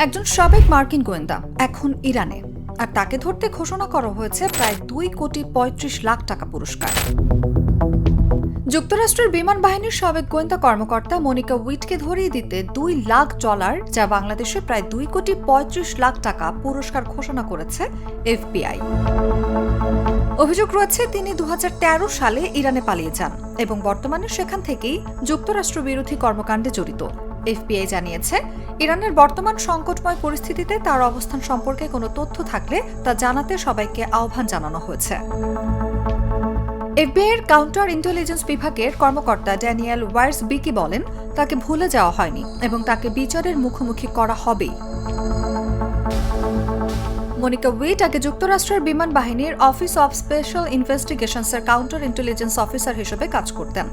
একজন সাবেক মার্কিন গোয়েন্দা এখন ইরানে, আর তাকে ধরতে ঘোষণা করা হয়েছে প্রায় 2,35,00,000 টাকা পুরস্কার। যুক্তরাষ্ট্রের বিমান বাহিনীর সাবেক গোয়েন্দা কর্মকর্তা মনিকা উইটকে ধরিয়ে দিতে $2,00,000, যা বাংলাদেশে প্রায় 2,35,00,000 টাকা পুরস্কার ঘোষণা করেছে এফবিআই। অভিযোগ রয়েছে তিনি 2013 সালে ইরানে পালিয়ে যান এবং বর্তমানে সেখান থেকেই যুক্তরাষ্ট্র বিরোধী কর্মকাণ্ডে জড়িত। এফবিআই জানিয়েছে, ইরানের বর্তমান সংকটময় পরিস্থিতিতে তার অবস্থান সম্পর্কে কোনো তথ্য থাকলে তা জানাতে সবাইকে আহ্বান জানানো হয়েছে। এফবিআইয়ের কাউন্টার ইন্টেলিজেন্স বিভাগের কর্মকর্তা ড্যানিয়েল ওয়ার্সবিকি বলেন, তাকে ভুলে যাওয়া হয়নি এবং তাকে বিচারের মুখোমুখি করা হবেই। মনিকা উইট আগে যুক্তরাষ্ট্রের বিমান বাহিনীর অফিস অব স্পেশাল ইনভেস্টিগেশনসের কাউন্টার ইন্টেলিজেন্স অফিসার হিসেবে কাজ করতেন।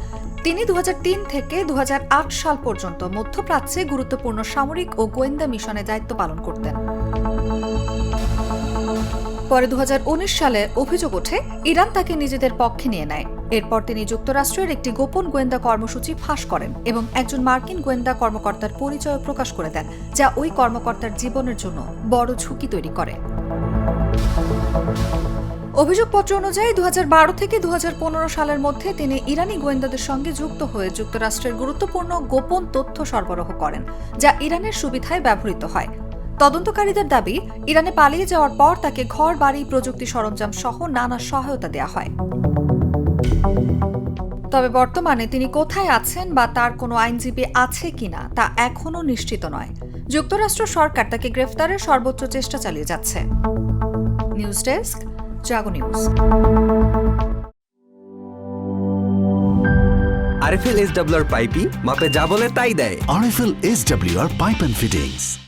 তিনি 2003 থেকে 2008 সাল পর্যন্ত মধ্যপ্রাচ্যে গুরুত্বপূর্ণ সামরিক ও গোয়েন্দা মিশনে দায়িত্ব পালন করতেন। পরে 2019 সালে অভিযোগ ওঠে ইরান তাকে নিজেদের পক্ষে নিয়ে নেয়। এরপর তিনি যুক্তরাষ্ট্রের একটি গোপন গোয়েন্দা কর্মসূচি ফাঁস করেন এবং একজন মার্কিন গোয়েন্দা কর্মকর্তার পরিচয় প্রকাশ করে দেন, যা ওই কর্মকর্তার জীবনের জন্য বড় ঝুঁকি তৈরি করে। অভিযোগপত্র অনুযায়ী 2012 থেকে 2015 সালের মধ্যে তিনি ইরানি গোয়েন্দাদের সঙ্গে যুক্ত হয়ে যুক্তরাষ্ট্রের গুরুত্বপূর্ণ গোপন তথ্য সরবরাহ করেন, যা ইরানের সুবিধায় ব্যবহৃত হয়। তদন্তকারীদের দাবি, ইরানে পালিয়ে যাওয়ার পর তাকে ঘর বাড়ি, প্রযুক্তি সরঞ্জাম সহ নানা সহায়তা দেওয়া হয়। তবে বর্তমানে তিনি কোথায় আছেন বা তার কোনো আইনজীবী আছে কিনা তা এখনও নিশ্চিত নয়। যুক্তরাষ্ট্র সরকার তাকে গ্রেফতারের সর্বোচ্চ চেষ্টা চালিয়ে যাচ্ছে। নিউজ ডেস্ক, জাগো নিউজ। RFL SWR পাইপি মাপে যা বলে তাই দেয়। RFL SWR Pipe and Fittings।